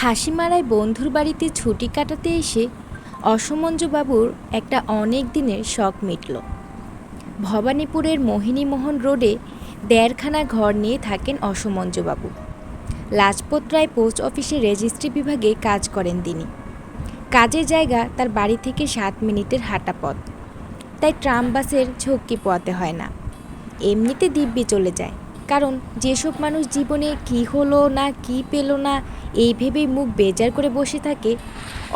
হাসিমারায় বন্ধুর বাড়িতে ছুটি কাটাতে এসে অসমঞ্জুবাবুর একটা অনেক দিনের শখ মিটল। ভবানীপুরের মোহিনীমোহন রোডে দেড়খানা ঘর নিয়ে থাকেন অসমঞ্জুবাবু। লাজপত রায় পোস্ট অফিসের রেজিস্ট্রি বিভাগে কাজ করেন তিনি। কাজের জায়গা তার বাড়ি থেকে 7 মিনিটের হাঁটা পথ, তাই ট্রাম বাসের ঝক্কি পোয়াতে হয় না। এমনিতে দিব্যি চলে যায়, কারণ যেসব মানুষ জীবনে কি হলো না কি পেল না এই ভেবেই মুখ বেজার করে বসে থাকে,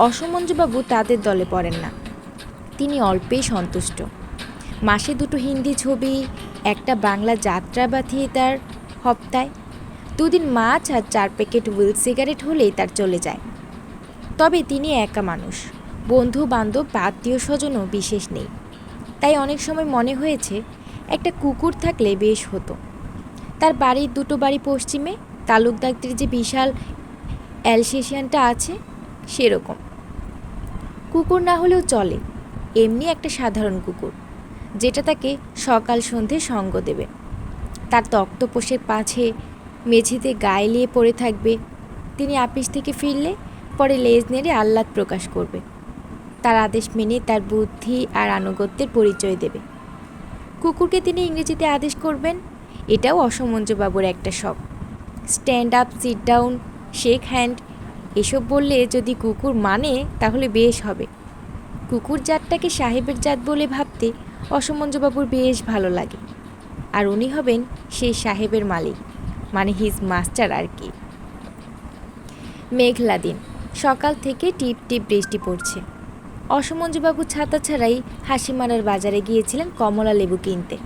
অসমঞ্জুবাবু তাদের দলে পড়েন না। তিনি অল্পেই সন্তুষ্ট। মাসে 2টো হিন্দি ছবি, একটা বাংলা যাত্রা বা থিয়েটার, হপ্তায় 2 দিন মাছ আর 4 প্যাকেট হুইল সিগারেট হলেই তার চলে যায়। তবে তিনি একা মানুষ, বন্ধু বান্ধব বা আত্মীয় স্বজনও বিশেষ নেই। তাই অনেক সময় মনে হয়েছে একটা কুকুর থাকলে বেশ হতো। তার বাড়ির 2টো বাড়ি পশ্চিমে, তালুকদারদের যে বিশাল অ্যালসেশিয়ানটা আছে সেরকম। কুকুর না হলেও চলে, এমনি একটা সাধারণ কুকুর, যেটা তাকে সকাল সন্ধে সঙ্গ দেবে। তার তক্তপোষের পাছে মেঝেতে গায়ে লিয়ে পড়ে থাকবে। তিনি আপিস থেকে ফিরলে পরে লেজ নেড়ে আহ্লাদ প্রকাশ করবে। তার আদেশ মেনে তার বুদ্ধি আর আনুগত্যের পরিচয় দেবে। কুকুরকে তিনি ইংরেজিতে আদেশ করবেন, এটাও অসমঞ্জুবাবুর একটা শখ। Stand up, sit down, shake hand এসব বললে যদি কুকুর মানে তাহলে বেশ হবে। কুকুর জাতটাকে সাহেবের জাত বলে ভাবতে অসমঞ্জুবাবুর বেশ ভালো লাগে। আর উনি হবেন সেই সাহেবের মালিক, মানে হিজ মাস্টার আর কি। মেঘলা দিন, সকাল থেকে টিপ টিপ বৃষ্টি পড়ছে। অসমঞ্জুবাবু ছাতা ছাড়াই হাসিমারার বাজারে গিয়েছিলেন কমলা লেবু কিনতে।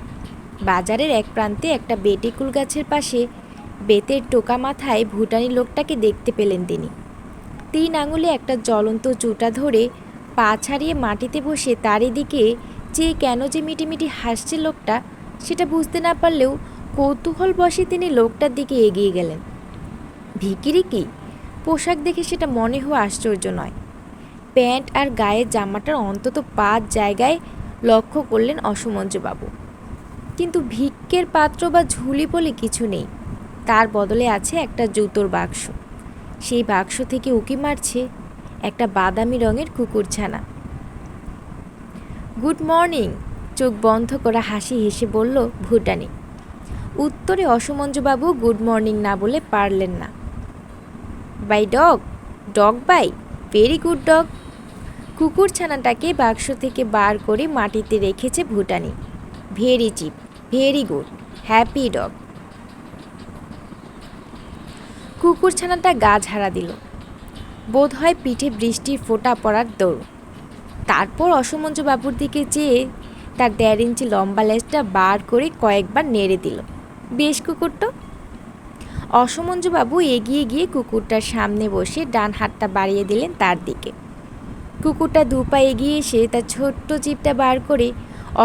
বাজারের এক প্রান্তে একটা বেটিকুল গাছের পাশে বেতের টোকা মাথায় ভুটানি লোকটাকে দেখতে পেলেন তিনি। 3 আঙুলে একটা জ্বলন্ত চুটা ধরে পা ছাড়িয়ে মাটিতে বসে তারই দিকে চেয়ে কেন যে মিটিমিটি হাসছে লোকটা, সেটা বুঝতে না পারলেও কৌতূহল বশে তিনি লোকটার দিকে এগিয়ে গেলেন। ভিখিরি কি পোশাক দেখে সেটা মনে হওয়া আশ্চর্য নয়। প্যান্ট আর গায়ের জামাটার অন্তত 5 জায়গায় লক্ষ্য করলেন অসমঞ্জুবাবু, কিন্তু ভিক্ষের পাত্র বা ঝুলি বলে কিছু নেই। তার বদলে আছে একটা জুতোর বাক্স। সেই বাক্স থেকে উকি মারছে একটা বাদামি রঙের কুকুরছানা। গুড মর্নিং, চোখ বন্ধ করা হাসি হেসে বলল ভুটানি। উত্তরে অসমঞ্জুবাবু গুড মর্নিং না বলে পারলেন না। Bye dog, dog bye, very good dog. কুকুরছানাটাকে বাক্স থেকে বার করে মাটিতে রেখেছে Bhutani. Very cheap, very good, happy dog. কুকুরছানাটা গা ঝাড়া দিল। বোধ হয় পিঠে বৃষ্টির ফোঁটা পড়ার দৌড়। তারপর অসমঞ্জুবাবুর দিকে চেয়ে তার 1.5 ইঞ্চি লম্বা লেজটা বার করে কয়েকবার নেড়ে দিল। বেশ কুকুরটা। অসমঞ্জুবাবু এগিয়ে গিয়ে কুকুরটার সামনে বসে ডান হাতটা বাড়িয়ে দিলেন তার দিকে। কুকুরটা 2 পা এগিয়ে এসে তার ছোট্ট জিভটা বার করে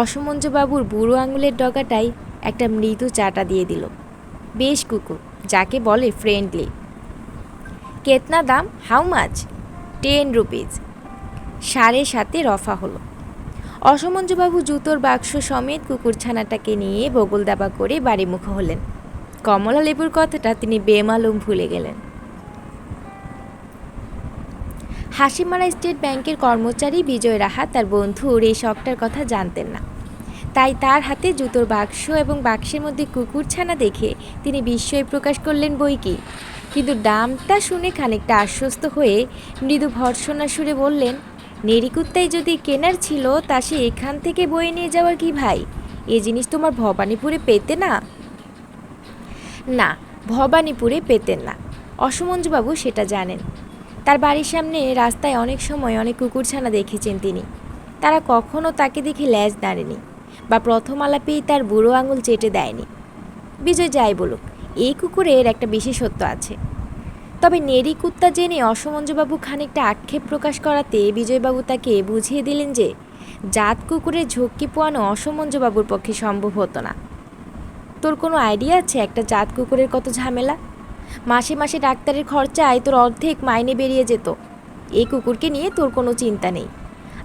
অসমঞ্জুবাবুর বুড়ো আঙুলের ডগাটায় একটা মৃদু চাটা দিয়ে দিল। বেশ কুকুর, যাকে বলে ফ্রেন্ডলি। কেতনা দাম, হাউ মাছ? 10 রুপিজ। 7.5 রফা হলো। অসমঞ্জুবাবু জুতোর বাক্স সমেত কুকুরছানাটাকে নিয়ে বগল দাবা করে বাড়িমুখ হলেন। কমলা লেবুর কথাটা তিনি বেমালুম ভুলে গেলেন। হাসিমারা স্টেট ব্যাংকের কর্মচারী বিজয় রাহা তার বন্ধুর এই শখটার কথা জানতেন না। তাই তার হাতে জুতোর বাক্স এবং বাক্সের মধ্যে কুকুরছানা দেখে তিনি বিস্ময় প্রকাশ করলেন বইকি, কিন্তু দামটা শুনে খানিকটা আশ্বস্ত হয়ে মৃদু ভর্ৎসনা সুরে বললেন, নেড়িকুত্তাই যদি কেনার ছিল তা সে এখান থেকে বয়ে নিয়ে যাওয়ার কি ভাই? এ জিনিস তোমার ভবানীপুরে পেতে না। না, ভবানীপুরে পেতেন না, অসমঞ্জুবাবু সেটা জানেন। তার বাড়ির সামনে রাস্তায় অনেক সময় অনেক কুকুরছানা দেখেছেন তিনি। তারা কখনও তাকে দেখে ল্যাজ নাড়েনি বা প্রথম আলাপেই তার বুড়ো আঙুল চেটে দেয়নি। বিজয় যাই বলুক, এই কুকুরের একটা বিশেষত্ব আছে। তবে নেড়ি কুত্তা জেনে অসমঞ্জুবাবু খানিকটা আক্ষেপ প্রকাশ করাতে বিজয়বাবু তাকে বুঝিয়ে দিলেন যে জাত কুকুরের ঝক্কি পোয়ানো অসমঞ্জুবাবুর পক্ষে সম্ভব হতো না। তোর কোনো আইডিয়া আছে একটা জাত কুকুরের কত ঝামেলা? মাসে মাসে ডাক্তারের খরচায় তোর অর্ধেক মাইনে বেরিয়ে যেত। এই কুকুরকে নিয়ে তোর কোনো চিন্তা নেই,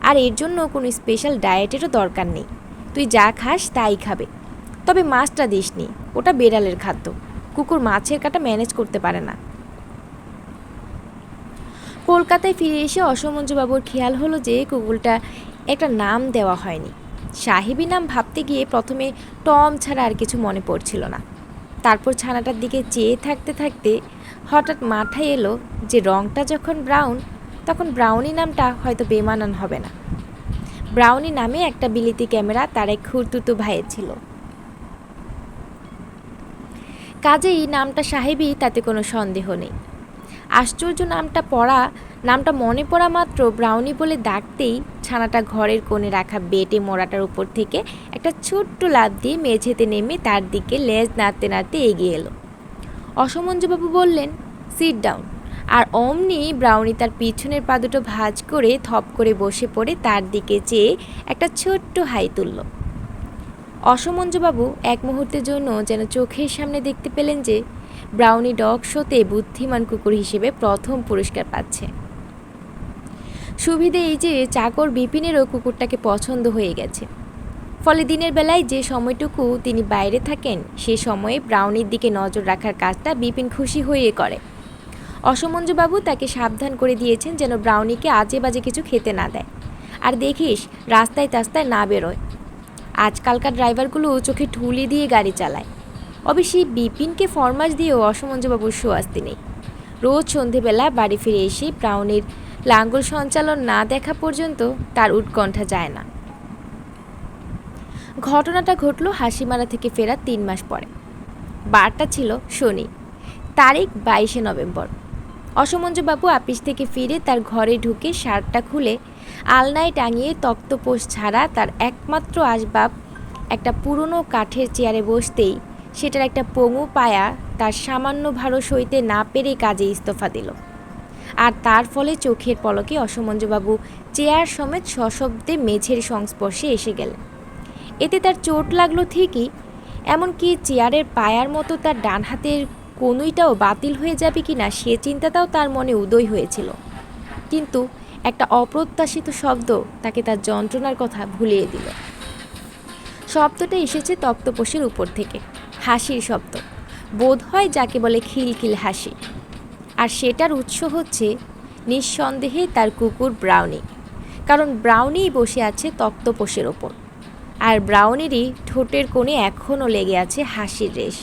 আর এর জন্য কোনো স্পেশাল ডায়েটেরও দরকার নেই। তুই যা খাস তাই খাবে, তবে মাছটা দিসনি, ওটা বেড়ালের খাদ্য। কুকুর মাছের কাটা ম্যানেজ করতে পারে না। কলকাতায় ফিরে এসে অসমঞ্জুবাবুর খেয়াল হলো যে কুকুরটা একটা নাম দেওয়া হয়নি। সাহেবী নাম ভাবতে গিয়ে প্রথমে টম ছাড়া আর কিছু মনে পড়ছিল না। তারপর ছানাটার দিকে চেয়ে থাকতে থাকতে হঠাৎ মাথায় এলো যে রঙটা যখন ব্রাউন, তখন ব্রাউনি নামটা হয়তো বেমানান হবে না। ব্রাউনি নামে একটা বিলিতি ক্যামেরা তার এক খুড়তুতো ভাইয়ের ছিল। কাজেই নামটা সাহেবী, তাতে কোনো সন্দেহ নেই। আশ্চর্য নামটা মনে পড়া মাত্র ব্রাউনি বলে ডাকতেই ছানাটা ঘরের কোণে রাখা বেটে মোড়াটার উপর থেকে একটা ছোট্ট লাফ দিয়ে মেঝেতে নেমে তার দিকে লেজ নাড়তে নাড়তে এগিয়ে এলো। অসমঞ্জুবাবু বললেন, সিট ডাউন। আর অমনি ব্রাউনি তার পিছনের পা দুটো ভাঁজ করে থপ করে বসে পড়ে তার দিকে চেয়ে একটা ছোট্ট হাই তুলল। অসমঞ্জুবাবু এক মুহূর্তের জন্য যেন চোখের সামনে দেখতে পেলেন যে ব্রাউনি ডগ শোতে বুদ্ধিমান কুকুর হিসেবে প্রথম পুরস্কার পাচ্ছে। সুবিধে এই যে চাকর বিপিনেরও কুকুরটাকে পছন্দ হয়ে গেছে। ফলে দিনের বেলায় যে সময়টুকু তিনি বাইরে থাকেন সে সময়ে ব্রাউনির দিকে নজর রাখার কাজটা বিপিন খুশি হয়ে করে। অসমঞ্জুবাবু তাকে সাবধান করে দিয়েছেন যেন ব্রাউনিকে আজে বাজে কিছু খেতে না দেয়, আর দেখিস রাস্তায় টাস্তায় না বেরোয়। আজকালকার ড্রাইভারগুলো চোখে ঠুলি দিয়ে গাড়ি চালায়। অবশ্যই বিপিনকে ফরমাশ দিয়েও অসমঞ্জুবাবুর সুয়াস্তি নেই। রোজ সন্ধেবেলা বাড়ি ফিরে এসে ব্রাউনির লাঙ্গল সঞ্চালন না দেখা পর্যন্ত তার উৎকণ্ঠা যায় না। ঘটনাটা ঘটল হাসিমারা থেকে ফেরা 3 মাস পরে। বারটা ছিল শনি, তারিখ 22শে নভেম্বর। অসমঞ্জুবাবু আপিস থেকে ফিরে তার ঘরে ঢুকে শার্টটা খুলে আলনায় টাঙিয়ে তক্তপোষ ছাড়া তার একমাত্র আসবাব একটা পুরনো কাঠের চেয়ারে বসতেই সেটার একটা পঙু পায়া তার সামান্য ভারও সইতে না পেরে কাজে ইস্তফা দিল। আর তার ফলে চোখের পলকে অসমঞ্জুবাবু চেয়ার সমেত সশব্দে মেঝের সংস্পর্শে এসে গেলেন। এতে তার চোট লাগলো ঠিকই, এমনকি চেয়ারের পায়ার মতো তার ডান হাতের কনুইটাও বাতিল হয়ে যাবে কিনা সে চিন্তাটাও তার মনে উদয় হয়েছিল। কিন্তু একটা অপ্রত্যাশিত শব্দ তাকে তার যন্ত্রণার কথা ভুলিয়ে দিল। শব্দটা এসেছে তক্তপোষের উপর থেকে, হাসির শব্দ, বোধ হয় যাকে বলে খিলখিল হাসি। আর সেটার উৎস হচ্ছে নিঃসন্দেহে তার কুকুর ব্রাউনি, কারণ ব্রাউনিই বসে আছে তক্তপোষের ওপর, আর ব্রাউনিরই ঠোঁটের কোণে এখনও লেগে আছে হাসির রেশ।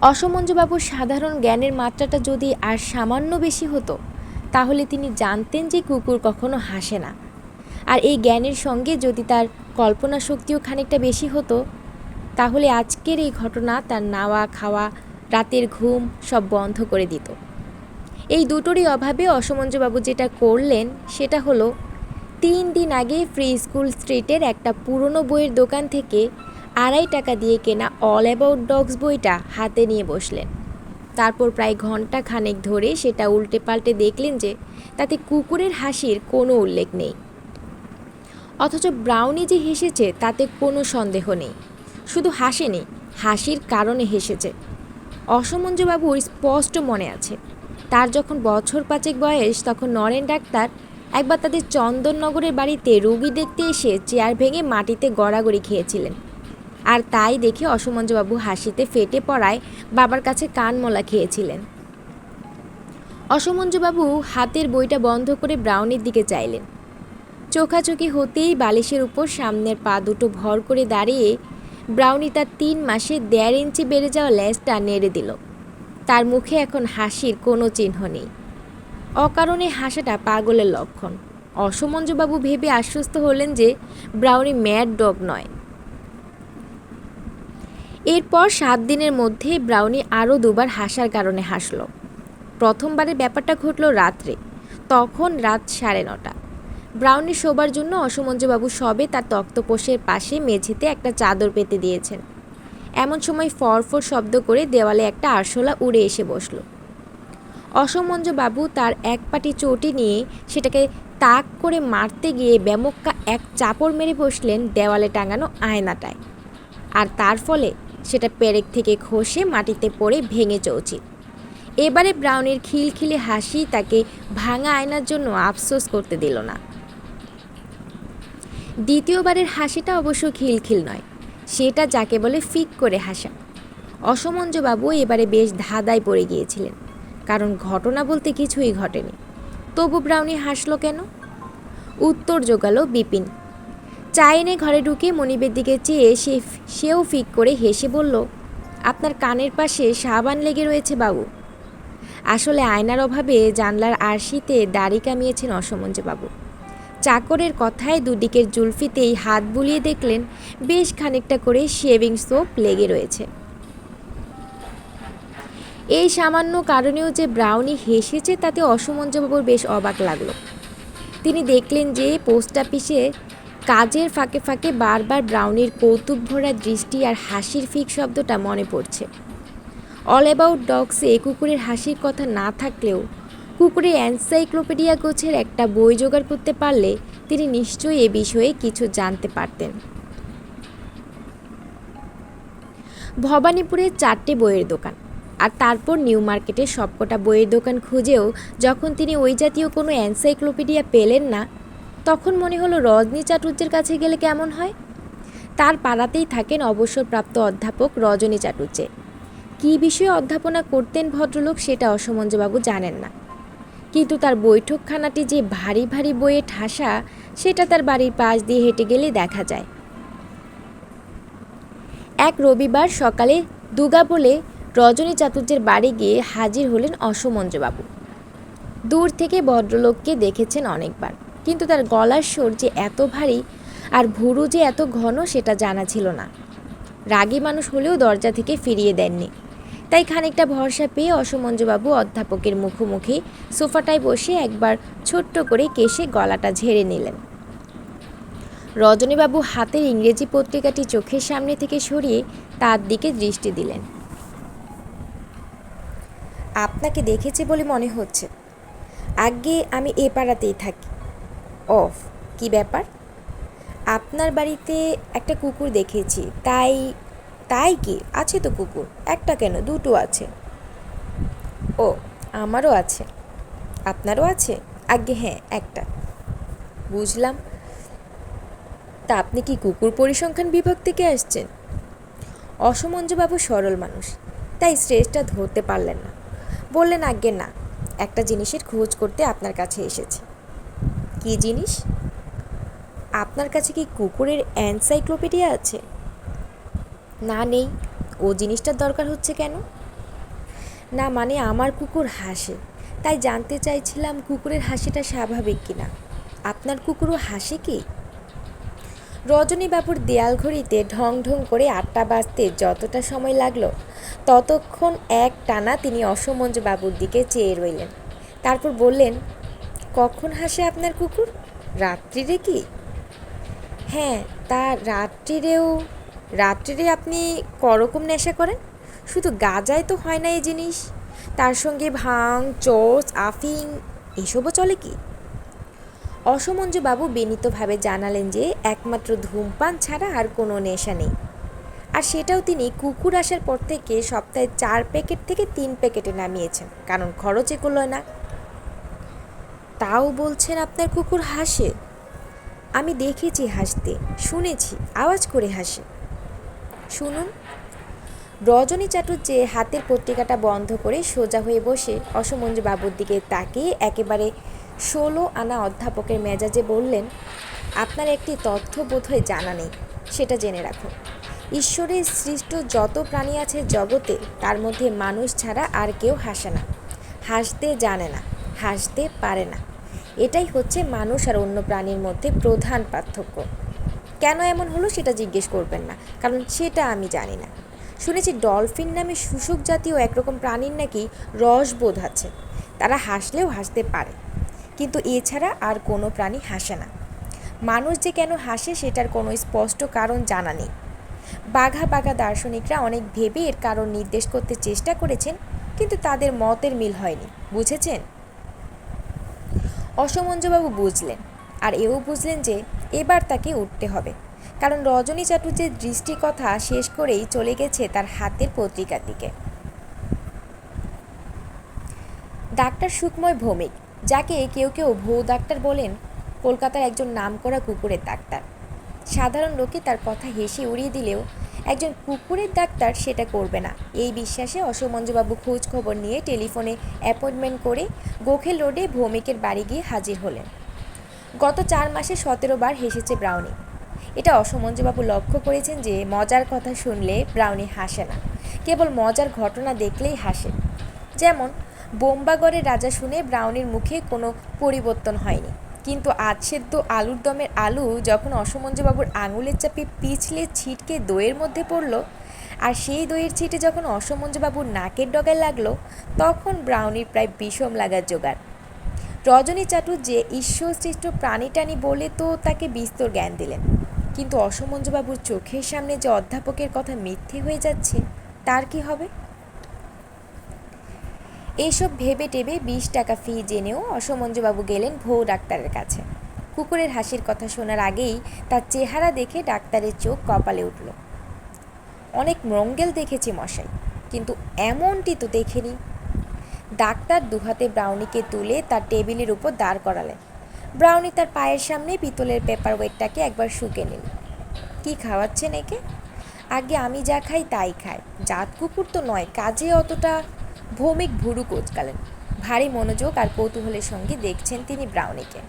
অসমঞ্জুবাবুর সাধারণ জ্ঞানের মাত্রাটা যদি আর সামান্য বেশি হতো তাহলে তিনি জানতেন যে কুকুর কখনো হাসে না। আর এই জ্ঞানের সঙ্গে যদি তার কল্পনা শক্তিও খানিকটা বেশি হতো তাহলে আজকের এই ঘটনা তার নাওয়া খাওয়া রাতের ঘুম সব বন্ধ করে দিত। এই দুটোরই অভাবে অসমঞ্জুবাবু যেটা করলেন সেটা হলো 3 দিন আগে ফ্রি স্কুল স্ট্রিটের একটা পুরনো বইয়ের দোকান থেকে 2.5 টাকা দিয়ে কেনা অল অ্যাবাউট ডগস বইটা হাতে নিয়ে বসলেন। তারপর প্রায় ঘন্টা খানেক ধরে সেটা উল্টে পাল্টে দেখলেন যে তাতে কুকুরের হাসির কোনো উল্লেখ নেই, অথচ ব্রাউনি যে হেসেছে তাতে কোনো সন্দেহ নেই। শুধু হাসেনি, হাসির কারণে হেসেছে। অসমঞ্জুবাবুর স্পষ্ট মনে আছে, তার যখন বছর 5 বয়স তখন নরেন ডাক্তার একবার তাদের চন্দননগরের বাড়িতে রোগী দেখতে এসে চেয়ার ভেঙে মাটিতে গড়াগড়ি খেয়েছিলেন। আর তাই দেখে অসমঞ্জুবাবু হাসিতে ফেটে পড়ায় বাবার কাছে কানমলা খেয়েছিলেন। অসমঞ্জুবাবু হাতের বইটা বন্ধ করে ব্রাউনির দিকে চাইলেন। চোখাচোখি হতেই বালিশের উপর সামনের পা দুটো ভর করে দাঁড়িয়ে ব্রাউনি তার 3 মাসে 1.5 ইঞ্চি বেড়ে যাওয়া লেজটা নেড়ে দিল। তার মুখে এখন হাসির কোনো চিহ্ন নেই। অকারণে হাসাটা পাগলের লক্ষণ। অসমঞ্জুবাবু ভেবে আশ্বস্ত হলেন যে ব্রাউনি ম্যাড ডগ নয়। এরপর 7 দিনের মধ্যে ব্রাউনি আরও 2বার হাসার কারণে হাসল। প্রথমবারের ব্যাপারটা ঘটল রাত্রে, তখন রাত 9:30। ব্রাউনি শোবার জন্য অসমঞ্জুবাবু সবে তার তক্তপোষের পাশে মেঝেতে একটা চাদর পেতে দিয়েছেন। এমন সময় ফরফর শব্দ করে দেওয়ালে একটা আরশোলা উড়ে এসে বসল। অসমঞ্জুবাবু তার এক পাটি চটি নিয়ে সেটাকে তাক করে মারতে গিয়ে বেমক্কা এক চাপড় মেরে বসলেন দেওয়ালে টাঙানো আয়নাটায়। আর তার ফলে সেটা পেরেক থেকে খসে মাটিতে পড়ে ভেঙে চৌচির। এবারে ব্রাউনির খিলখিলে হাসি তাকে ভাঙা আয়নার জন্য আফসোস করতে দিল না। দ্বিতীয়বারের হাসিটা অবশ্য খিলখিল নয়, সেটা যাকে বলে ফিক করে হাসা। অসমঞ্জুবাবু এবারে বেশ ধাঁধায় পড়ে গিয়েছিলেন। কারণ ঘটনা বলতে কিছুই ঘটেনি। তবু ব্রাউনি হাসল কেন? উত্তর জোগালো বিপিন। চা এনে ঘরে ঢুকে মনিবের দিকে চেয়ে সেও ফিক করে হেসে বলল, আপনার কানের পাশে সাবান লেগে রয়েছে বাবু। আসলে আয়নার অভাবে জানলার আরশিতে দাড়ি কামিয়েছেন অসমঞ্জবাবু। চাকরের কথায় দুদিকের জুলফিতেই হাত বুলিয়ে দেখলেন বেশ খানিকটা করে শেভিং সোপ লেগে রয়েছে। এই সামান্য কারণেও যে ব্রাউনি হেসেছে তাতে অসমঞ্জবাবুর বেশ অবাক লাগলো। তিনি দেখলেন যে পোস্ট অফিসে কাজের ফাঁকে ফাঁকে বারবার ব্রাউনির কৌতুক ভরা দৃষ্টি আর হাসির ফিক শব্দটা মনে পড়ছে। অল অ্যাবাউট ডগসে কুকুরের হাসির কথা না থাকলেও কুকুরের এনসাইক্লোপিডিয়া গোছের একটা বই জোগাড় করতে পারলে তিনি নিশ্চয়ই এ বিষয়ে কিছু জানতে পারতেন। ভবানীপুরে 4টে বইয়ের দোকান আর তারপর নিউ মার্কেটে সবকটা বইয়ের দোকান খুঁজেও যখন তিনি ওই জাতীয় কোনো এনসাইক্লোপিডিয়া পেলেন না, তখন মনে হলো রজনী চাটুর্যের কাছে গেলে কেমন হয়। তার পাড়াতেই থাকেন অবসরপ্রাপ্ত অধ্যাপক রজনী চাটুর্যে। কী বিষয়ে অধ্যাপনা করতেন ভদ্রলোক সেটা অসমঞ্জবাবু জানেন না, কিন্তু তার বৈঠকখানাটি যে ভারী ভারী বইয়ে ঠাসা সেটা তার বাড়ির পাশ দিয়ে হেঁটে গেলে দেখা যায়। এক রবিবার সকালে দুগা বলে রজনী চাটুর্যের বাড়ি গিয়ে হাজির হলেন অসমঞ্জবাবু। দূর থেকে ভদ্রলোককে দেখেছেন অনেকবার, কিন্তু তার গলার স্বর যে এত ভারী আর ভুরু যে এত ঘন সেটা জানা ছিল না। রাগী মানুষ হলেও দরজা থেকে ফিরিয়ে দেননি, তাই খানিকটা ভরসা পেয়ে অসমঞ্জবাবু অধ্যাপকের মুখোমুখি সোফাটায় বসে একবার ছোট্ট করে কেশে গলাটা ঝেড়ে নিলেন। রজনীবাবু হাতের ইংরেজি পত্রিকাটি চোখের সামনে থেকে সরিয়ে তার দিকে দৃষ্টি দিলেন। আপনাকে দেখেছি বলে মনে হচ্ছে। আগে আমি এ পাড়াতেই থাকি। অফ, কি ব্যাপার? আপনার বাড়িতে একটা কুকুর দেখেছি, তাই কি? আছে তো কুকুর, একটা কেন, দুটো আছে। ও, আমারও আছে। আপনারও আছে? আগে হ্যাঁ, একটা। বুঝলাম। তা আপনি কি কুকুর পরিসংখ্যান বিভাগ থেকে আসছেন? অসমঞ্জবাবু সরল মানুষ, তাই স্ট্রেসটা ধরতে পারলেন না। বললেন, আজ্ঞে না, একটা জিনিসের খোঁজ করতে আপনার কাছে এসেছি। কি জিনিস? আপনার কাছে কি কুকুরের এনসাইক্লোপিডিয়া আছে? না, নেই। ও জিনিসটার দরকার হচ্ছে কেন? না, মানে আমার কুকুর হাসে, তাই জানতে চাইছিলাম কুকুরের হাসিটা স্বাভাবিক কিনা। আপনার কুকুরও হাসে কি? রজনীবাবুর দেয়াল ঘড়িতে ঢং ঢং করে 8টা বাজতে যতটা সময় লাগলো ততক্ষণ এক টানা তিনি অসমঞ্জবাবুর দিকে চেয়ে রইলেন। তারপর বললেন, কখন হাসে আপনার কুকুর? রাত্রিরে কি? হ্যাঁ, তা রাত্রিরে আপনি করকম নেশা করেন? শুধু গাঁজায় তো হয় না এই জিনিস, তার সঙ্গে ভাং, চোস, আফিং এসবও চলে কি? অসমঞ্জবাবু বিনীতভাবে জানালেন যে একমাত্র ধূমপান ছাড়া আর কোনো নেশা নেই, আর সেটাও তিনি কুকুর আসার পর থেকে সপ্তাহে 4 প্যাকেট থেকে 3 প্যাকেটে নামিয়েছেন, কারণ খরচে কুলোয় না। তাও বলছেন আপনার কুকুর হাসে? আমি দেখেছি হাসতে, শুনেছি আওয়াজ করে হাসে। শুনুন। রজনী চাটুর্যে হাতের পত্রিকাটা বন্ধ করে সোজা হয়ে বসে অসমঞ্জবাবুর দিকে তাকিয়ে একেবারে 16 আনা অধ্যাপকের মেজাজে বললেন, আপনার একটি তথ্য বোধহয় জানা নেই, সেটা জেনে রাখুন। ঈশ্বরের সৃষ্ট যত প্রাণী আছে জগতে তার মধ্যে মানুষ ছাড়া আর কেউ হাসে না, হাসতে জানে না, হাসতে পারে না। এটাই হচ্ছে মানুষ আর অন্য প্রাণীর মধ্যে প্রধান পার্থক্য। কেন এমন হলো সেটা জিজ্ঞেস করবেন না, কারণ সেটা আমি জানি না। শুনেছি ডলফিন নামে শুশুক জাতীয় একরকম প্রাণীর নাকি রসবোধ আছে, তারা হাসলেও হাসতে পারে, কিন্তু এছাড়া আর কোনো প্রাণী হাসে না। মানুষ যে কেন হাসে সেটার কোনো স্পষ্ট কারণ জানা নেই। বাঘা বাঘা দার্শনিকরা অনেক ভেবে এর কারণ নির্দেশ করতে চেষ্টা করেছেন, কিন্তু তাদের মতের মিল হয়নি, বুঝেছেন? অসমঞ্জবাবু বুঝলেন, আর এও বুঝলেন যে এবার তাকে উঠতে হবে, কারণ রজনী চাটুর্যের দৃষ্টি কথা শেষ করেই চলে গেছে তার হাতের পত্রিকার দিকে। ডাক্তার সুকময় ভৌমিক, যাকে কেউ কেউ ভৌ ডাক্তার বলেন, কলকাতার একজন নামকরা কুকুরের ডাক্তার। সাধারণ লোকে তার কথা হেসে উড়িয়ে দিলেও একজন কুকুরের ডাক্তার সেটা করবে না, এই বিশ্বাসে অসমঞ্জুবাবু খোঁজ খবর নিয়ে টেলিফোনে অ্যাপয়েন্টমেন্ট করে গোখেল রোডে ভৌমিকের বাড়ি গিয়ে হাজির হলেন। গত 4 মাসে 17 বার হেসেছে ব্রাউনি। এটা অসমঞ্জুবাবু লক্ষ্য করেছেন যে মজার কথা শুনলে ব্রাউনি হাসে না, কেবল মজার ঘটনা দেখলেই হাসে। যেমন বোম্বাগড়ের রাজা শুনে ব্রাউনির মুখে কোনো পরিবর্তন হয়নি, কিন্তু আজ সেদ্ধ আলুর দমের আলু যখন অসমঞ্জুবাবুর আঙুলের চাপে পিছলে ছিটকে দইয়ের মধ্যে পড়ল, আর সেই দইয়ের ছিটে যখন অসমঞ্জুবাবুর নাকের ডগায় লাগলো, তখন ব্রাউনির প্রায় বিষম লাগার জোগাড়। রজনী চাটুর যে ঈশ্বরসৃষ্ট প্রাণীটানি বলে তো তাকে বিস্তর জ্ঞান দিলেন, কিন্তু অসমঞ্জুবাবুর চোখের সামনে যে অধ্যাপকের কথা মিথ্যে হয়ে যাচ্ছে, তার কি হবে? এইসব ভেবে টেবে 20 টাকা ফি জেনেও অসমঞ্জুবাবু গেলেন ভৌ ডাক্তারের কাছে। কুকুরের হাসির কথা শোনার আগেই তার চেহারা দেখে ডাক্তারের চোখ কপালে উঠল। অনেক মঙ্গল দেখেছি মশাই, কিন্তু এমনটি তো দেখিনি। ডাক্তার দুহাতে ব্রাউনিকে তুলে তার টেবিলের উপর দাঁড় করালেন। ব্রাউনি তার পায়ের সামনে পিতলের পেপার ওয়েটটাকে একবার শুকে নিল। কি খাওয়াচ্ছেন একে? আগে আমি যা খাই তাই খায়, জাত কুকুর তো নয়, কাজে অতটা। ভৌমিক ভুরু কোঁচকালেন। ভারী মনোযোগ আর কৌতূহলের সঙ্গে দেখছেন তিনি ব্রাউনিকে।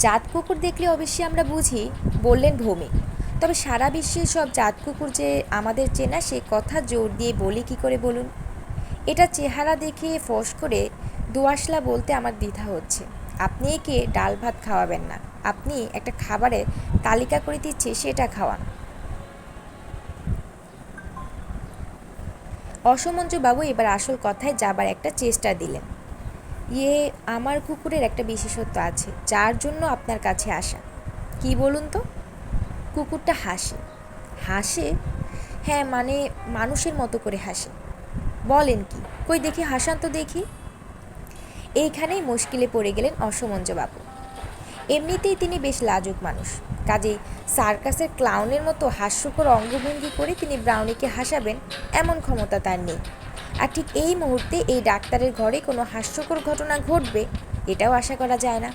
জাত কুকুর দেখলে অবশ্যই আমরা বুঝি, বললেন ভৌমিক, তবে সারা বিশ্বে সব জাত কুকুর যে আমাদের চেনা সে কথা জোর দিয়ে বলি কি করে বলুন? এটা চেহারা দেখে ফস করে দোআঁশলা বলতে আমার দ্বিধা হচ্ছে। আপনি একে ডাল ভাত খাওয়াবেন না, আপনি একটা খাবারের তালিকা করে দিচ্ছি, সেটা খাওয়ান। অসমঞ্জুবাবু এবার আসল কথায় যাবার একটা চেষ্টা দিলেন। আমার কুকুরের একটা বিশেষত্ব আছে, যার জন্য আপনার কাছে আসা। কি বলুন তো? কুকুরটা হাসে। হাসে? হ্যাঁ, মানে মানুষের মতো করে হাসে। বলেন কি? কই দেখি, হাসান তো দেখি। এইখানেই মুশকিলে পড়ে গেলেন অসমঞ্জুবাবু। এমনিতেই তিনি বেশ লাজুক মানুষ, কাজেই সার্কাসের ক্লাউনের মতো হাস্যকর অঙ্গভঙ্গি করে তিনি ব্রাউনিকে হাসাবেন এমন ক্ষমতা তার নেই। আর ঠিক এই মুহূর্তে এই ডাক্তারের ঘরে কোনো হাস্যকর ঘটনা ঘটবে এটাও আশা করা যায় না।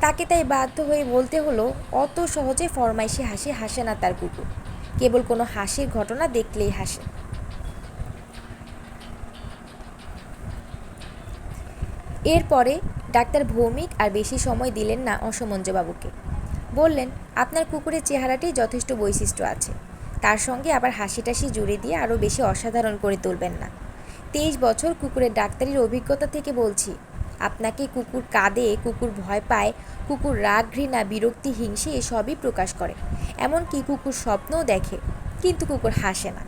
তাকে তাই বাধ্য হয়ে বলতে হলো, অত সহজে ফরমাইশি হাসি হাসে না তার কুকুর, কেবল কোনো হাসির ঘটনা দেখলেই হাসে। এরপরে ডাক্তার ভৌমিক আর বেশি সময় দিলেন না অসমঞ্জুবাবুকে। বললেন, আপনার কুকুরের চেহারাটি যথেষ্ট বৈশিষ্ট্য আছে, তার সঙ্গে আবার হাসি টাসি জুড়ে দিয়ে আরও বেশি অসাধারণ করে তুলবেন না। 23 বছর কুকুরের ডাক্তারির অভিজ্ঞতা থেকে বলছি, আপনাকে কুকুর কাঁদে, কুকুর ভয় পায়, কুকুর রাগ, ঘৃণা, বিরক্তি, হিংসে এসবই প্রকাশ করে, এমনকি কুকুর স্বপ্নও দেখে, কিন্তু কুকুর হাসে না।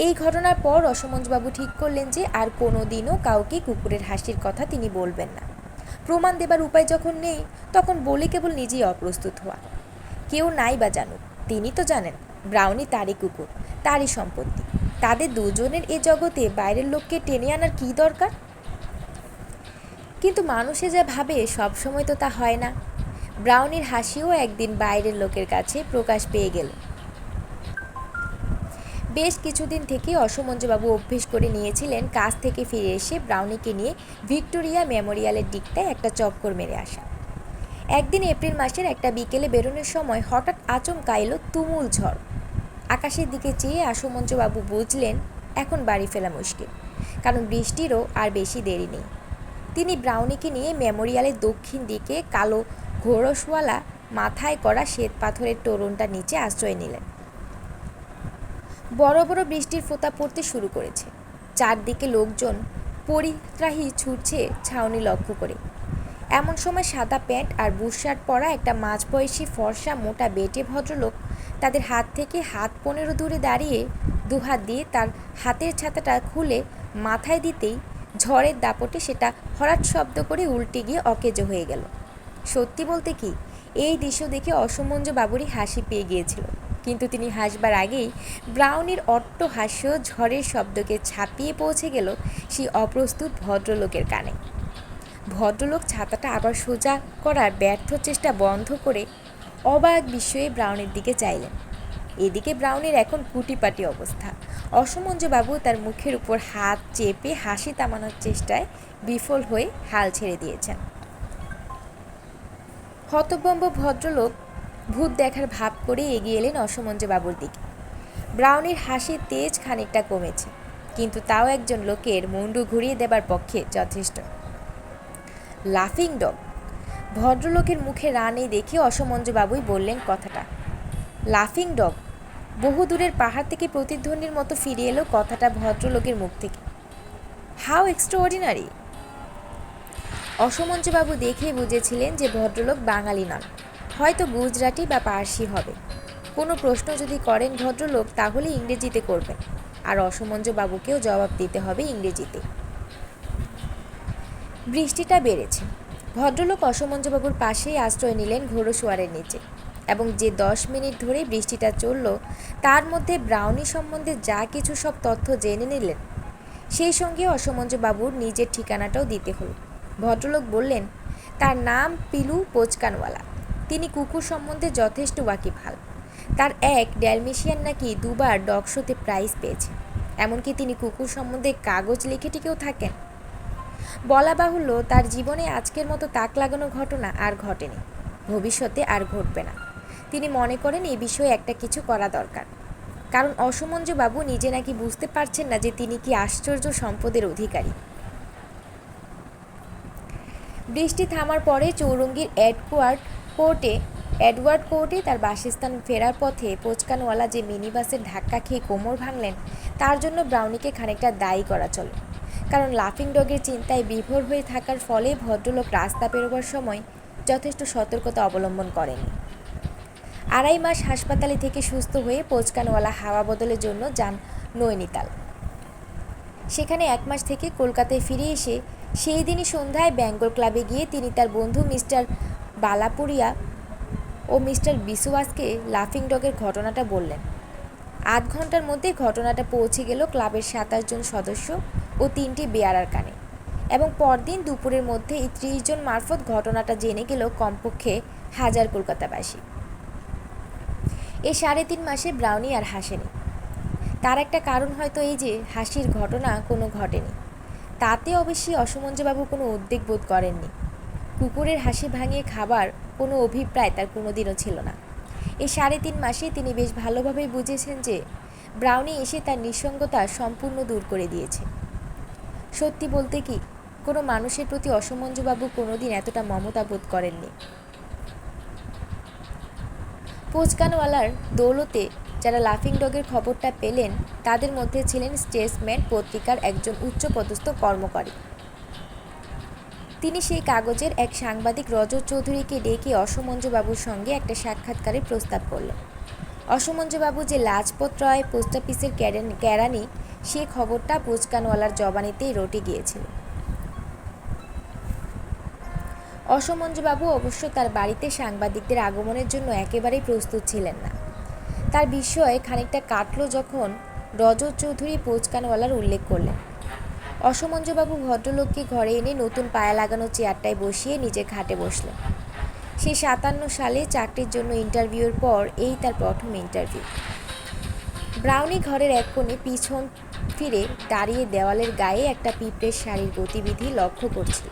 এই ঘটনার পর অসমঞ্জুবাবু ঠিক করলেন যে আর কোনো দিনও কাউকে কুকুরের হাসির কথা তিনি বলবেন না। প্রমাণ দেবার উপায় যখন নেই, তখন বলে কেবল নিজেই অপ্রস্তুত হওয়া। কেউ নাই বা জানুক, তিনি তো জানেন ব্রাউনি তারই কুকুর, তারই সম্পত্তি। তাদের দুজনের এ জগতে বাইরের লোককে টেনে আনার কী দরকার? কিন্তু মানুষে যা ভাবে সবসময় তো তা হয় না। ব্রাউনির হাসিও একদিন বাইরের লোকের কাছে প্রকাশ পেয়ে গেল। বেশ কিছুদিন থেকে অসমঞ্জুবাবু অভ্যেস করে নিয়েছিলেন কাজ থেকে ফিরে এসে ব্রাউনিকে নিয়ে ভিক্টোরিয়া মেমোরিয়ালের দিকটায় একটা চক্কর মেরে আসা। একদিন এপ্রিল মাসের একটা বিকেলে বেরোনোর সময় হঠাৎ আচমকা এলো তুমুল ঝড়। আকাশের দিকে চেয়ে অসমঞ্জুবাবু বুঝলেন এখন বাড়ি ফেরা মুশকিল, কারণ বৃষ্টিরও আর বেশি দেরি নেই। তিনি ব্রাউনিকে নিয়ে মেমোরিয়ালের দক্ষিণ দিকে কালো ঘোড়সওয়ালা মাথায় করা শ্বেত পাথরের তোরণটার নিচে আশ্রয় নিলেন। বড় বড় বৃষ্টির ফোঁটা পড়তে শুরু করেছে। চারদিকে লোকজন পরিত্রাহী ছুটছে ছাউনি লক্ষ্য করে। এমন সময় সাদা প্যান্ট আর বুশশার্ট পরা একটা মাঝবয়সী ফর্সা মোটা বেটে ভদ্রলোক তাদের হাত থেকে হাত 15 দূরে দাঁড়িয়ে দুহাত দিয়ে তার হাতের ছাতাটা খুলে মাথায় দিতেই ঝড়ের দাপটে সেটা হঠাৎ শব্দ করে উল্টে গিয়ে অকেজো হয়ে গেল। সত্যি বলতে কি, এই দৃশ্য দেখে অসমঞ্জুবাবুরই হাসি পেয়ে গিয়েছিল, কিন্তু তিনি হাসবার আগেই ব্রাউনির অট্ট হাস্য ঝড়ের শব্দকে ছাপিয়ে পৌঁছে গেল সেই অপ্রস্তুত ভদ্রলোকের কানে। ভদ্রলোক ছাতাটা আবার সোজা করার ব্যর্থ চেষ্টা বন্ধ করে অবাক বিস্ময়ে ব্রাউনের দিকে চাইলেন। এদিকে ব্রাউনের এখন কুটিপাটি অবস্থা। অসমঞ্জুবাবু তার মুখের উপর হাত চেপে হাসি থামানোর চেষ্টায় বিফল হয়ে হাল ছেড়ে দিয়েছেন। হতভম্ব ভদ্রলোক ভূত দেখার ভাব করে এগিয়ে এলেন অসমঞ্জবাবুর দিকে। ব্রাউনির হাসির তেজ খানিকটা কমেছে, কিন্তু তাও একজন লোকের মুন্ডু ঘুরিয়ে দেবার পক্ষে যথেষ্ট। লাফিং ডগ! ভদ্রলোকের মুখে রানে দেখে অসমঞ্জবাবুই বললেন কথাটা। লাফিং ডগ! বহু দূরের পাহাড় থেকে প্রতিধ্বনির মতো ফিরে এলো কথাটা ভদ্রলোকের মুখ থেকে। How extraordinary! অসমঞ্জবাবু দেখেই বুঝেছিলেন যে ভদ্রলোক বাঙালি নন, হয়তো গুজরাটি বা পার্সি হবে। কোনো প্রশ্ন যদি করেন ভদ্রলোক, তাহলে ইংরেজিতে করবেন, আর অসমঞ্জবাবুকেও জবাব দিতে হবে ইংরেজিতে। বৃষ্টিটা বেড়েছে। ভদ্রলোক অসমঞ্জবাবুর পাশেই আশ্রয় নিলেন ঘোড়শোয়ারের নিচে, এবং যে 10 মিনিট ধরে বৃষ্টিটা চলল তার মধ্যে ব্রাউনি সম্বন্ধে যা কিছু সব তথ্য জেনে নিলেন। সেই সঙ্গে অসমঞ্জবাবুর নিজের ঠিকানাটাও দিতে হলো। ভদ্রলোক বললেন, তার নাম পিলু পোচকানওয়ালা। তিনি কুকুর সম্বন্ধে যথেষ্ট ওয়াকিবহাল। তার এক ড্যালমেশিয়ান নাকি 2বার ডগ শোতে প্রাইজ পেয়েছে। এমনকি তিনি কুকুর সম্বন্ধে কাগজ লিখে টিকেও থাকেন। বলা বাহুল্য, তার জীবনে আজকের মতো তাক লাগানো ঘটনা আর ঘটেনি, ভবিষ্যতে আর ঘটবে না। তিনি মনে করেন এই বিষয়ে একটা কিছু করা দরকার, কারণ অসমঞ্জবাবু নিজে নাকি বুঝতে পারছেন না যে তিনি কি আশ্চর্য সম্পদের অধিকারী। বৃষ্টি থামার পরে চৌরঙ্গীর এডওয়ার্ড কোর্টে তার বাসস্থান ফেরার পথে পোচকানওয়ালা যে মিনি বাসের ধাক্কা খেয়ে কোমর ভাঙলেন, তার জন্য ব্রাউনিকে খানিকটা দায়ী করা চলে। কারণ লাফিং ডগের চিন্তায় বিভোর হয়ে থাকার ফলে ভদ্রলোক রাস্তা পেরোবার সময় যথেষ্ট সতর্কতা অবলম্বন করেননি। 2.5 মাস হাসপাতালে থেকে সুস্থ হয়ে পোচকানওয়ালা হাওয়া বদলের জন্য যান নৈনিতাল। সেখানে 1 মাস থেকে কলকাতায় ফিরে এসে সেই দিনই সন্ধ্যায় বেঙ্গল ক্লাবে গিয়ে তিনি তার বন্ধু মিস্টার বালাপুরিয়া ও মিস্টার বিসওয়াসকে লাফিং ডগের ঘটনাটা বললেন। 8 ঘন্টার মধ্যে ঘটনাটা পৌঁছে গেল ক্লাবের 27 জন সদস্য ও 3টি বেয়ারার কানে, এবং পরদিন দুপুরের মধ্যে এই 30 জন মারফত ঘটনাটা জেনে গেল কমপক্ষে 1000 কলকাতাবাসী। এই 3.5 মাসে ব্রাউনি আর হাসেনি। তার একটা কারণ হয়তো এই যে হাসির ঘটনা কোনো ঘটেনি। তাতে অবশ্যই অসমঞ্জবাবু কোনো উদ্বেগ বোধ করেননি। কুকুরের হাসি ভাঙিয়ে খাবার কোনো অভিপ্রায় তার কোনোদিনও ছিল না। এই 3.5 মাসে তিনি বেশ ভালোভাবেই বুঝেছেন যে ব্রাউনি এসে তার নিঃসঙ্গতা সম্পূর্ণ দূর করে দিয়েছে। সত্যি বলতে কি, কোনো মানুষের প্রতি অসমঞ্জবাবু কোনোদিন এতটা মমতা বোধ করেননি। পোচকানওয়ালার দৌলতে যারা লাফিং ডগের খবরটা পেলেন, তাদের মধ্যে ছিলেন স্টেটসম্যান পত্রিকার একজন উচ্চপদস্থ কর্মকরী। তিনি সেই কাগজের এক সাংবাদিক রজত চৌধুরীকে ডেকে অসমঞ্জবাবুর সঙ্গে একটা সাক্ষাৎকারের প্রস্তাব করলেন। অসমঞ্জবাবু যে লাজপত রায় পোস্ট অফিসের কেরানি, সে খবরটা পোচকানওয়ালার জবানিতেই রটে গিয়েছিল। অসমঞ্জবাবু অবশ্য তার বাড়িতে সাংবাদিকদের আগমনের জন্য একেবারেই প্রস্তুত ছিলেন না। তার বিস্ময় খানিকটা কাটল যখন রজত চৌধুরী পোচকানওয়ালার উল্লেখ করলেন। অসমঞ্জবাবু ভদ্রলোককে ঘরে এনে নতুন পায়া লাগানো চেয়ারটায় বসিয়ে নিজের খাটে বসলেন। সে 57 সালে চাকরির জন্য ইন্টারভিউয়ের পর এই তার প্রথম ইন্টারভিউ। ব্রাউনি ঘরের এক কোণে পিছন ফিরে দাঁড়িয়ে দেওয়ালের গায়ে একটা পিঁপড়ের শাড়ির গতিবিধি লক্ষ্য করছিল।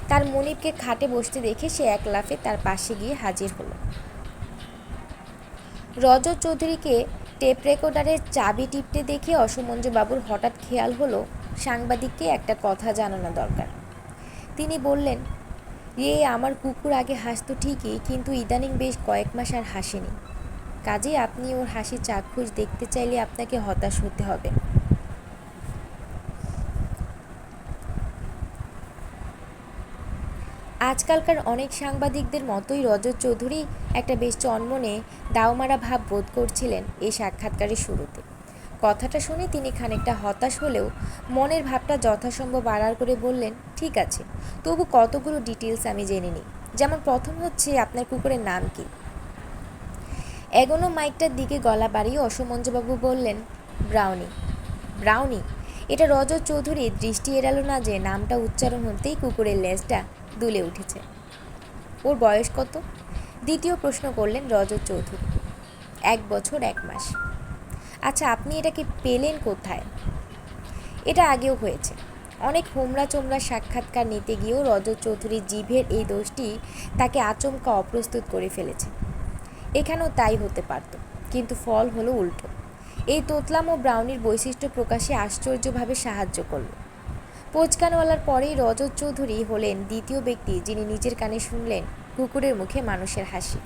তার মনিবকে খাটে বসতে দেখে সে এক লাফে তার পাশে গিয়ে হাজির হলো। রজত চৌধুরীকে টেপ রেকর্ডারের চাবি টিপতে দেখে অসমঞ্জবাবুর হঠাৎ খেয়াল হলো সাংবাদিককে একটা কথা জানানো দরকার। তিনি বললেন, আমার কুকুর আগে হাসতো ঠিকই, কিন্তু ইদানিং বেশ কয়েক মাস আর হাসেনি। কাজেই আপনি ওর হাসি চাক্ষুষ দেখতে চাইলে আপনাকে হতাশ হতে হবে। আজকালকার অনেক সাংবাদিকদের মতোই রজত চৌধুরী একটা বেশ চনমনে দাওমারা ভাব বোধ করছিলেন এই সাক্ষাৎকারের শুরুতে। কথাটা শুনে তিনি খানিকটা হতাশ হলেও মনের ভাবটা যথাসম্ভব আড়াল করে বললেন, ঠিক আছে, তবু কতগুলো ডিটেলস আমি জেনে নিই। যেমন প্রথম হচ্ছে, আপনার কুকুরের নাম কি? এগোনো মাইকটার দিকে গলা বাড়িয়ে অসমঞ্জবাবু বললেন, ব্রাউনি। ব্রাউনি? এটা রজত চৌধুরীর দৃষ্টি এড়ালো না যে নামটা উচ্চারণ হতেই কুকুরের লেজটা দুলে উঠেছে। ওর বয়স কত? দ্বিতীয় প্রশ্ন করলেন রজত চৌধুরী। 1 বছর 1 মাস। আচ্ছা, আপনি এটাকে পেলেন কোথায়? এটা আগেও হয়েছে। অনেক হোমরা চোমরা সাক্ষাৎকার নিতে গিয়েও রজত চৌধুরীর জিভের এই দোষটি তাকে আচমকা অপ্রস্তুত করে ফেলেছে। এখানেও তাই হতে পারত, কিন্তু ফল হলো উল্টো। এই তোতলাম ও ব্রাউনির বৈশিষ্ট্য প্রকাশে আশ্চর্যভাবে সাহায্য করল। পোচকানওয়ালার পরেই রজত চৌধুরী হলেন দ্বিতীয় ব্যক্তি যিনি নিজের কানে শুনলেন কুকুরের মুখে মানুষের হাসি।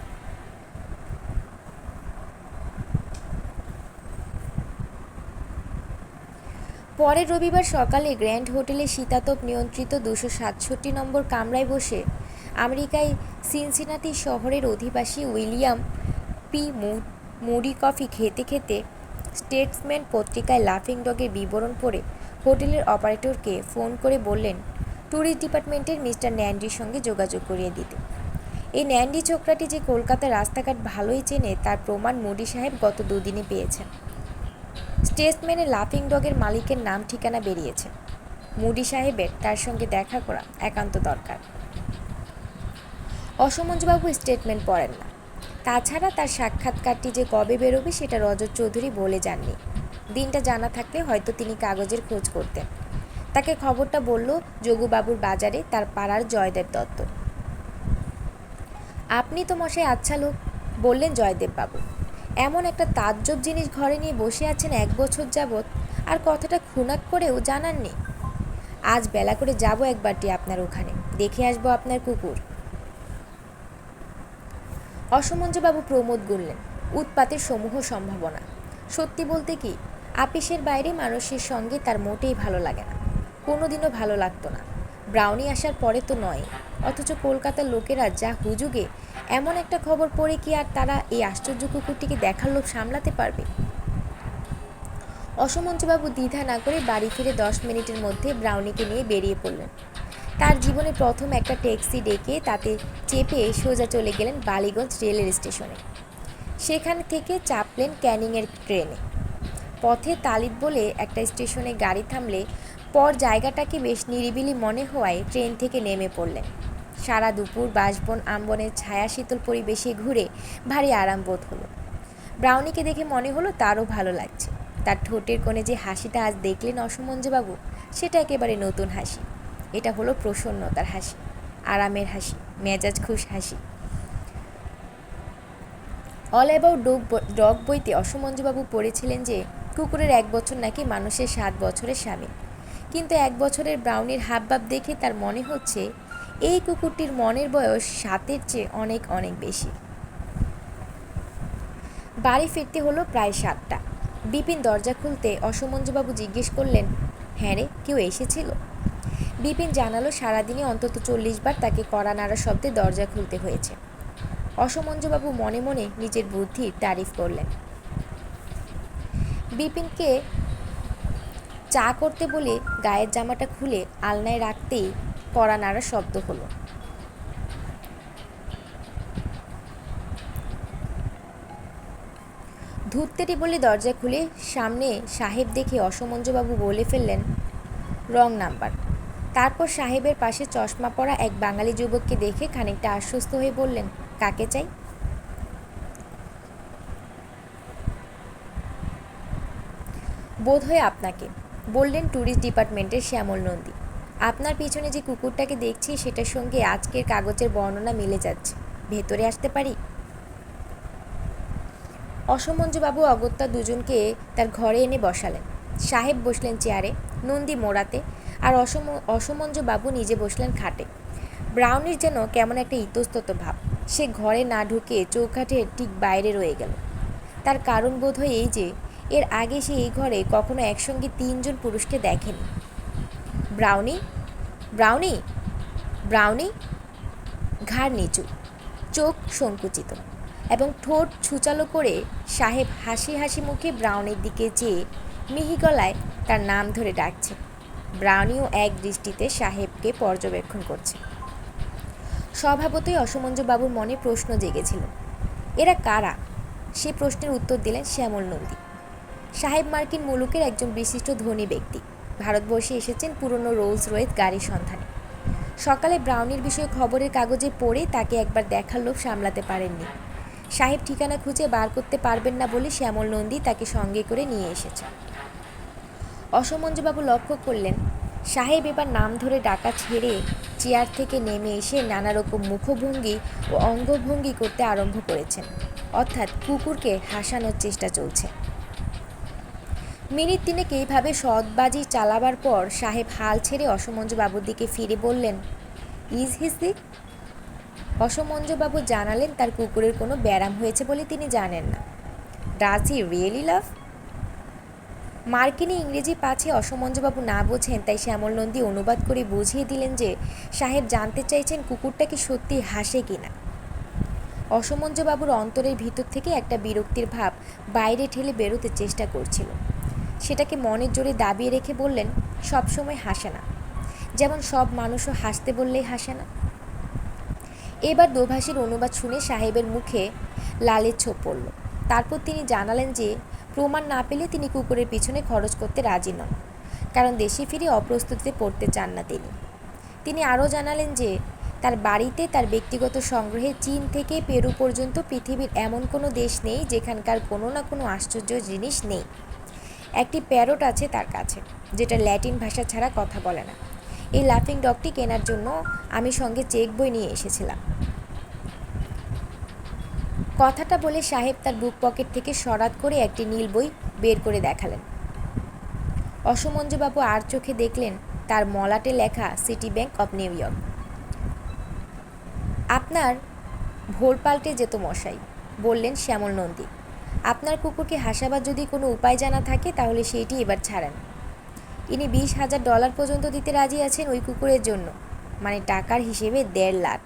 পরের রবিবার সকালে গ্র্যান্ড হোটেলে শীতাতপ নিয়ন্ত্রিত 267 নম্বর কামরায় বসে আমেরিকায় সিনসিনাটি শহরের অধিবাসী উইলিয়াম পি মুডি কফি খেতে খেতে স্টেটসম্যান পত্রিকায় লাফিং ডগের বিবরণ পড়ে হোটেলের অপারেটরকে ফোন করে বললেন ট্যুরিস্ট ডিপার্টমেন্টের মিস্টার ন্যান্ডির সঙ্গে যোগাযোগ করিয়ে দিতে। এই ন্যান্ডি ছোকরাটি যে কলকাতার রাস্তাঘাট ভালোই চেনে তার প্রমাণ মুডি সাহেব গত দুদিনে পেয়েছেন। স্টেটসম্যানের লাফিং ডগের মালিকের নাম ঠিকানা বেরিয়েছে। মুডি সাহেবের তার সঙ্গে দেখা করা একান্ত দরকার। অসমঞ্জবাবু স্টেটমেন্ট পড়েন না। তাছাড়া তার সাক্ষাৎকারটি যে কবে বেরোবে সেটা রজত চৌধুরী বলে যাননি। দিনটা জানা থাকলে হয়তো তিনি কাগজের খোঁজ করতেন। তাকে খবরটা বলল যোগুবাবুর বাজারে তার পাড়ার জয়দেব দত্ত। আপনি তো মশাই আচ্ছা লোক, বললেন জয়দেববাবু। এমন একটা তাজ্জব জিনিস ঘরে নিয়ে বসে আছেন 1 বছর যাবৎ, আর কথাটা খুনাক করেও জানাননি। আজ বেলা করে যাব একবারটি আপনার ওখানে, দেখে আসবো আপনার কুকুর। অসমঞ্জবাবু প্রমোদ গুনলেন, উৎপাতের সমূহ সম্ভাবনা। সত্যি বলতে কি, আপিসের বাইরে মানুষের সঙ্গে তার মোটেই ভালো লাগে না, কোনোদিনও ভালো লাগতো না। ব্রাউনি আসার পরে তো নয়, অথচ কলকাতার লোকেরা যা হুজুগে, এমন একটা খবর পড়ে কি আর তারা এই আশ্চর্য কুকুরটিকে দেখার লোভ সামলাতে পারবে? অসমঞ্জবাবু দ্বিধা না করে বাড়ি ফিরে 10 মিনিটের মধ্যে ব্রাউনিকে নিয়ে বেরিয়ে পড়লেন। তার জীবনে প্রথম একটা ট্যাক্সি ডেকে তাতে চেপে সোজা চলে গেলেন বালিগঞ্জ রেলের স্টেশনে। সেখান থেকে চাপলেন ক্যানিংয়ের ট্রেনে। পথে তালিদ বলে একটা স্টেশনে গাড়ি থামলে পর জায়গাটাকে বেশ নিরিবিলি মনে হওয়ায় ট্রেন থেকে নেমে পড়লেন। সারা দুপুর বাঁশবন আমবনের ছায়া শীতল পরিবেশে ঘুরে ভারী আরাম বোধ হলো। ব্রাউনিকে দেখে মনে হলো তারও ভালো লাগছে। তার ঠোঁটের কোণে যে হাসিটা আজ দেখলেন অসমঞ্জবাবু, সেটা একেবারে নতুন হাসি। এটা হলো প্রসন্নতার হাসি, আরামের হাসি, মেজাজ খুশ হাসি। অল অ্যাবাউট ডগ বইতে অসমঞ্জবাবু পড়েছিলেন যে কুকুরের 1 বছর নাকি মানুষের 7 বছরের স্বামী। কিন্তু 1 বছরের ব্রাউনির হাবভাব দেখে তার মনে হচ্ছে এই কুকুরটির মনের বয়স 7-এর চেয়ে অনেক অনেক বেশি। বাড়ি ফিরতে হলো প্রায় 7টা। বিপিন দরজা খুলতে অসমঞ্জবাবু জিজ্ঞেস করলেন, হ্যাঁ রে, কেউ এসেছিল? বিপিন জানালো সারাদিনে অন্তত 40 বার তাকে কড়া নাড়া শব্দে দরজা খুলতে হয়েছে। অসমঞ্জবাবু মনে মনে নিজের বুদ্ধির তারিফ করলেন। বিপিনকে চা করতে বলে গায়ের জামাটা খুলে আলনায় রাখতেই কড়া নাড়া শব্দ হলো। ধূর্তেটি বলে দরজা খুলে সামনে সাহেব দেখে অসমঞ্জবাবু বলে ফেললেন, রং নাম্বার। তারপর সাহেবের পাশে চশমা পরা এক বাঙালি যুবককে দেখে খানিকটা আশ্বস্ত হয়ে বললেন, কাকে চাই? বোধহয় আপনাকে, বললেন ট্যুরিস্ট ডিপার্টমেন্টের শ্যামল নন্দী। আপনার পিছনে যে কুকুরটাকে দেখছি সেটার সঙ্গে আজকের কাগজের বর্ণনা মিলে যাচ্ছে। ভেতরে আসতে পারি? অসমঞ্জবাবু অগত্যা দুজনকে তার ঘরে এনে বসালেন। সাহেব বসলেন চেয়ারে, নন্দী মোড়াতে, আর অসমঞ্জবাবু নিজে বসলেন খাটে। ব্রাউনির যেন কেমন একটা ইতস্তত ভাব। সে ঘরে না ঢুকে চৌকাঠের ঠিক বাইরে রয়ে গেল। তার কারণ বোধ হয় এই যে এর আগে সে এই ঘরে কখনো একসঙ্গে 3 জন পুরুষকে দেখেনি। Brownie, brownie, brownie. ঘাড় নিচু, চোখ সংকুচিত এবং ঠোঁট ছুচালো করে সাহেব হাসি হাসি মুখে ব্রাউনির দিকে চেয়ে মিহি গলায় তার নাম ধরে ডাকছে। ব্রাউনিও এক দৃষ্টিতে সাহেবকে পর্যবেক্ষণ করছে। স্বভাবতই অসমঞ্জবাবুর মনে প্রশ্ন জেগেছিল, এরা কারা? সে প্রশ্নের উত্তর দিলেন শ্যামল নন্দী। সাহেব মার্কিন মুলুকের একজন বিশিষ্ট ধনী ব্যক্তি। ভারতবর্ষে এসেছেন পুরনো রোলস রয়েস গাড়ির সন্ধানে। সকালে ব্রাউনির বিষয়ে খবরের কাগজে পড়ে তাকে একবার দেখার লোভ সামলাতে পারেননি। সাহেব ঠিকানা খুঁজে বার করতে পারবেন না বলে শ্যামল নন্দী তাকে সঙ্গে করে নিয়ে এসেছে। অসমঞ্জবাবু লক্ষ্য করলেন সাহেব এবার নাম ধরে ডাকা ছেড়ে চেয়ার থেকে নেমে এসে নানা রকম মুখভঙ্গি ও অঙ্গভঙ্গি করতে আরম্ভ করেছেন, অর্থাৎ কুকুরকে হাসানোর চেষ্টা চলছে। মিনিট তিনেক এইভাবে সৎবাজি চালাবার পর সাহেব হাল ছেড়ে অসমঞ্জবাবুর দিকে ফিরে বললেন, ইজ হি সিক? অসমঞ্জবাবু জানালেন তার কুকুরের কোনো ব্যারাম হয়েছে বলে তিনি জানেন না। Does he really love? মার্কিনী ইংরেজি পাছে অসমঞ্জবাবু না বোঝেন, তাই শ্যামল নন্দী অনুবাদ করে বুঝিয়ে দিলেন যে সাহেব জানতে চাইছেন কুকুরটা কি সত্যি হাসে কিনা। অসমঞ্জবাবুর অন্তরের ভিতর থেকে একটা বিরক্তির ভাব বাইরে ঠেলে বেরোতে চেষ্টা করছিল। সেটাকে মনের জোরে দাবিয়ে রেখে বললেন, সবসময় হাসে না, যেমন সব মানুষও হাসতে বললেই হাসে না। এবার দোভাষীর অনুবাদ শুনে সাহেবের মুখে লালের ছোপ পড়ল। তারপর তিনি জানালেন যে প্রমাণ না পেলে তিনি কুকুরের পিছনে খরচ করতে রাজি নন, কারণ দেশে ফিরে অপ্রস্তুতিতে পড়তে চান না তিনি আরও জানালেন যে তার বাড়িতে তার ব্যক্তিগত সংগ্রহে চীন থেকে পেরু পর্যন্ত পৃথিবীর এমন কোনো দেশ নেই যেখানকার কোনো না কোনো আশ্চর্য জিনিস নেই। একটি প্যারট আছে তার কাছে, যেটা ল্যাটিন ভাষা ছাড়া কথা বলে না। এই লাফিং ডগটি কেনার জন্য আমি সঙ্গে চেক বই নিয়ে এসেছিলাম। কথাটা বলে সাহেব তার বুক পকেট থেকে সরাত করে একটি নীল বই বের করে দেখালেন। অসমঞ্জবাবু আর চোখে দেখলেন তার মলাটে লেখা city bank of new York. আপনার ভোর পাল্টে যেত মশাই, বললেন শ্যামল নন্দী। আপনার কুকুরকে হাসাবার যদি কোনো উপায় জানা থাকে তাহলে সেইটি এবার ছাড়েন। ইনি $20,000 পর্যন্ত দিতে রাজি আছেন ওই কুকুরের জন্য, মানে টাকার হিসেবে 1.5 লাখ।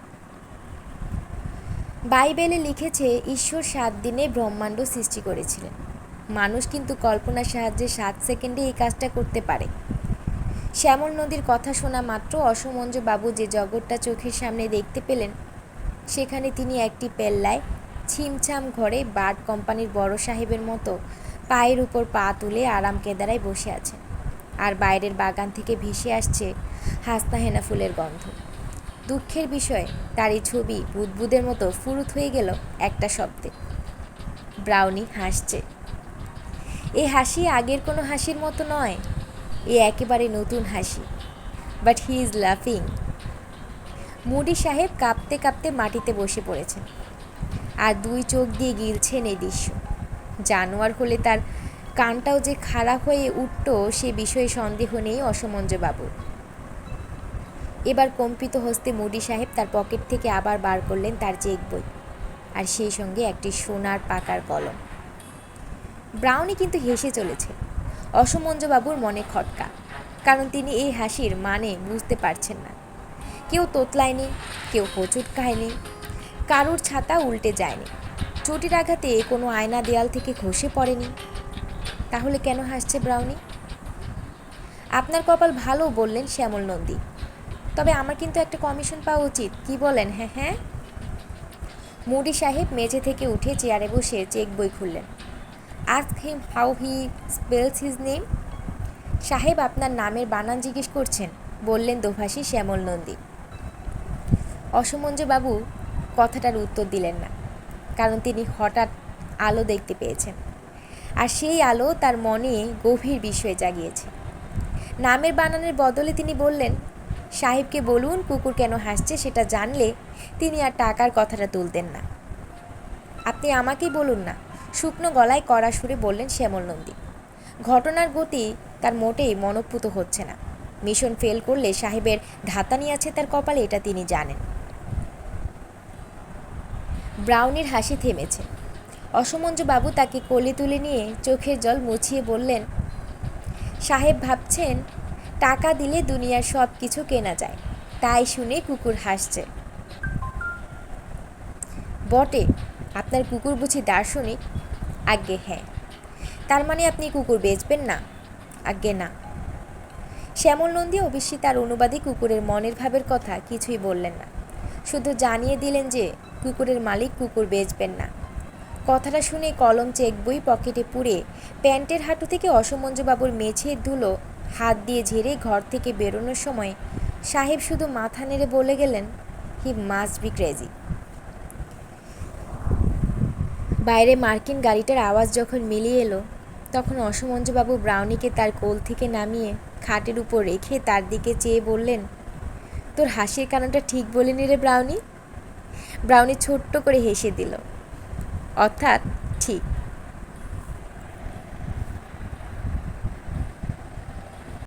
বাইবেলে লিখেছে ঈশ্বর 7 দিনে ব্রহ্মাণ্ড সৃষ্টি করেছিলেন। মানুষ কিন্তু কল্পনার সাহায্যে 7 সেকেন্ডে এই কাজটা করতে পারে। শ্যামল নদীর কথা শোনা মাত্র অসমঞ্জবাবু যে জগৎটা চোখের সামনে দেখতে পেলেন, সেখানে তিনি একটি পেল্লায় ছিমছাম ঘরে বার্ড কোম্পানির বড় সাহেবের মতো পায়ের উপর পা তুলে আরাম কেদারায় বসে আছেন, আর বাইরের বাগান থেকে ভেসে আসছে হাসনা হেনা ফুলের গন্ধ। দুঃখের বিষয়, তার এই ছবি বুদবুদের মতো ফুরুত হয়ে গেল একটা শব্দে। ব্রাউনি হাসছে। এই হাসি আগের কোনো হাসির মতো নয়, এ একেবারে নতুন হাসি। বাট হি ইজ লাফিং। মুডি সাহেব কাঁপতে কাঁপতে মাটিতে বসে পড়েছেন আর 2 চোখ দিয়ে গিলছেন এই দৃশ্য। জানোয়ার হলে তার কানটাও যে খারাপ হয়ে উঠত সে বিষয়ে সন্দেহ নেই অসমঞ্জবাবুর। এবার কম্পিত হস্তে মুডি সাহেব তার পকেট থেকে আবার বার করলেন তার চেক বই, আর সেই সঙ্গে একটি সোনার পাকার কলম। ব্রাউনি কিন্তু হেসে চলেছে। অসমঞ্জবাবুর মনে খটকা, কারণ তিনি এই হাসির মানে বুঝতে পারছেন না। কেউ তোতলায়নি, কেউ হোঁচট খায়নি, কারুর ছাতা উল্টে যায়নি, চটির আঘাতে কোনো আয়না দেয়াল থেকে খসে পড়েনি। তাহলে কেন হাসছে ব্রাউনি? আপনার কপাল ভালো, বললেন শ্যামল নন্দী। তবে আমার কিন্তু একটা কমিশন পাওয়া উচিত, কি বলেন? হ্যাঁ হ্যাঁ। মুডি সাহেব মেঝে থেকে উঠে চেয়ারে বসে চেক বই খুললেন। Ask him how he spells his name. সাহেব আপনার নামের বানান জিজ্ঞেস করছেন, বললেন দোভাষী শ্যামল নন্দী। অসমঞ্জবাবু কথাটার উত্তর দিলেন না, কারণ তিনি হঠাৎ আলো দেখতে পেয়েছেন, আর সেই আলো তার মনে গভীর বিস্ময় জাগিয়েছে। নামের বানানের বদলে তিনি বললেন, সাহেবকে বলুন কুকুর কেন হাসছে, সেটা জানলে তিনি আর টাকার কথাটা তুলতেন না। আপনি আমাকেই বলুন না, শুকনো গলায় কড়া সুরে বললেন শ্যামল নন্দী। ঘটনার গতি তার মোটেই মনঃপূত হচ্ছে না। মিশন ফেল করলে সাহেবের ধাতানি আছে তার কপালে, এটা তিনি জানেন। ব্রাউনির হাসি থেমেছে। অসমঞ্জবাবু তাকে কোলে তুলে নিয়ে চোখের জল মুছিয়ে বললেন, সাহেব ভাবছেন টাকা দিলে দুনিয়ার সব কিছু কেনা যায়, তাই শুনে কুকুর হাসছে। বটে, আপনার কুকুর বুঝি দার্শনিক? আজ্ঞে হ্যাঁ। তার মানে আপনি কুকুর বেচবেন না? আজ্ঞে না। শ্যামল নন্দী অবশ্যই তার অনুবাদে কুকুরের মনের ভাবের কথা কিছুই বললেন না, শুধু জানিয়ে দিলেন যে কুকুরের মালিক কুকুর বেচবেন না। কথাটা শুনে কলম চেক বই পকেটে পুরে প্যান্টের হাঁটু থেকে অসমঞ্জবাবুর মেঝের ধুলো হাত দিয়ে ঝেড়ে ঘর থেকে বেরোনোর সময় সাহেব শুধু মাথা নেড়ে বলে গেলেন, হি মাস্ট বি ক্রেজি। বাইরে মার্কিন গাড়িটার আওয়াজ যখন মিলিয়ে এলো, তখন অসমঞ্জবাবু ব্রাউনিকে তার কোল থেকে নামিয়ে খাটের উপর রেখে তার দিকে চেয়ে বললেন, তোর হাসির কারণটা ঠিক বলিনি রে ব্রাউনি। ব্রাউনি ছোট্ট করে হেসে দিল। অর্থাৎ